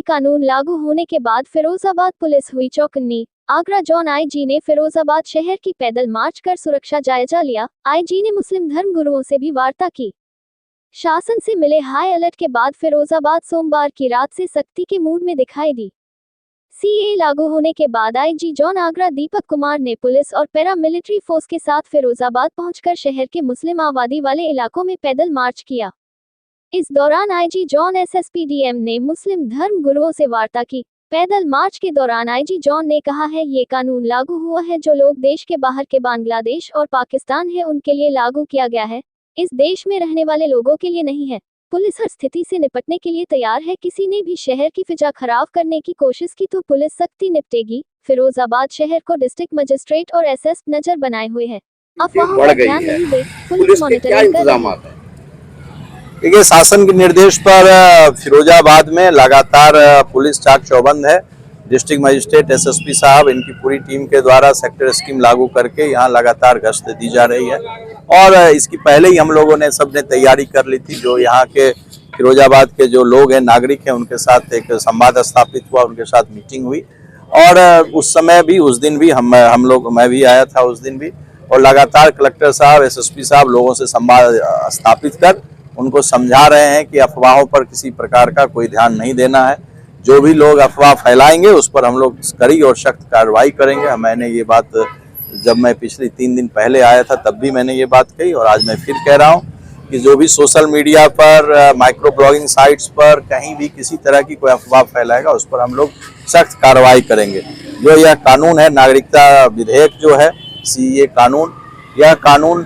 कानून लागू होने के बाद फिरोजाबाद पुलिस हुई चौकन्नी। आगरा जोन आईजी ने फिरोजाबाद शहर की पैदल मार्च कर सुरक्षा जायजा लिया। आईजी ने मुस्लिम धर्म गुरुओं से भी वार्ता की। शासन से मिले हाई अलर्ट के बाद फिरोजाबाद सोमवार की रात से सख्ती के मूड में दिखाई दी। सीए लागू होने के बाद आईजी जोन आगरा दीपक कुमार ने पुलिस और पैरामिलिट्री फोर्स के साथ फिरोजाबाद पहुंचकर शहर के मुस्लिम आबादी वाले इलाकों में पैदल मार्च किया। इस दौरान आईजी जोन एसएसपी डीएम ने मुस्लिम धर्म गुरुओं से वार्ता की। पैदल मार्च के दौरान आईजी जोन ने कहा है, ये कानून लागू हुआ है जो लोग देश के बाहर के बांग्लादेश और पाकिस्तान है उनके लिए लागू किया गया है, इस देश में रहने वाले लोगों के लिए नहीं है। पुलिस हर स्थिति से निपटने के लिए तैयार है, किसी ने भी शहर की फिजा खराब करने की कोशिश की तो पुलिस सख्ती निपटेगी। फिरोजाबाद शहर को डिस्ट्रिक्ट मजिस्ट्रेट और एसएसपी नजर बनाए हुए है। अफवाहों पर ध्यान नहीं दे, पुलिस मॉनिटरिंग कर रही है। देखिए, शासन के निर्देश पर फिरोजाबाद में लगातार पुलिस चाक चौबंद है। डिस्ट्रिक्ट मजिस्ट्रेट एसएसपी साहब इनकी पूरी टीम के द्वारा सेक्टर स्कीम लागू करके यहाँ लगातार गश्त दी जा रही है और इसकी पहले ही हम लोगों ने सबने तैयारी कर ली थी। जो यहाँ के फिरोजाबाद के जो लोग हैं, नागरिक हैं, उनके साथ एक संवाद स्थापित हुआ, उनके साथ मीटिंग हुई और उस समय भी, उस दिन भी मैं भी आया था उस दिन भी, और लगातार कलेक्टर साहब, एसएसपी साहब लोगों से संवाद स्थापित कर उनको समझा रहे हैं कि अफवाहों पर किसी प्रकार का कोई ध्यान नहीं देना है। जो भी लोग अफवाह फैलाएंगे उस पर हम लोग कड़ी और सख्त कार्रवाई करेंगे। मैंने ये बात जब मैं पिछले 3 दिन पहले आया था तब भी मैंने ये बात कही और आज मैं फिर कह रहा हूँ कि जो भी सोशल मीडिया पर, माइक्रो ब्लॉगिंग साइट्स पर कहीं भी किसी तरह की कोई अफवाह फैलाएगा उस पर हम लोग सख्त कार्रवाई करेंगे। जो यह कानून है, नागरिकता विधेयक जो है, सीए कानून, यह कानून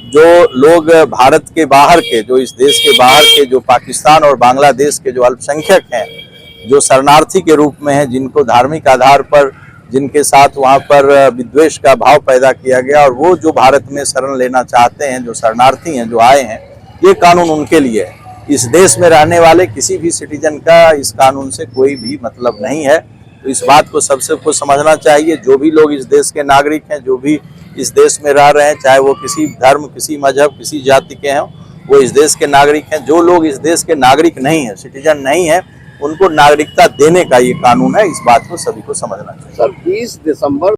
जो लोग भारत के बाहर के, जो इस देश के बाहर के, जो पाकिस्तान और बांग्लादेश के जो अल्पसंख्यक हैं, जो शरणार्थी के रूप में हैं, जिनको धार्मिक आधार पर, जिनके साथ वहाँ पर विद्वेष का भाव पैदा किया गया और वो जो भारत में शरण लेना चाहते हैं, जो शरणार्थी हैं, जो आए हैं, ये कानून उनके लिए है। इस देश में रहने वाले किसी भी सिटीजन का इस कानून से कोई भी मतलब नहीं है। तो इस बात को सबसे को समझना चाहिए। जो भी लोग इस देश के नागरिक हैं, जो भी इस देश में रह रहे हैं, चाहे वो किसी धर्म, किसी मजहब, किसी जाति के हैं, वो इस देश के नागरिक हैं। जो लोग इस देश के नागरिक नहीं है, सिटीजन नहीं है, उनको नागरिकता देने का ये कानून है। इस बात को सभी को समझना चाहिए। सर, 20 दिसंबर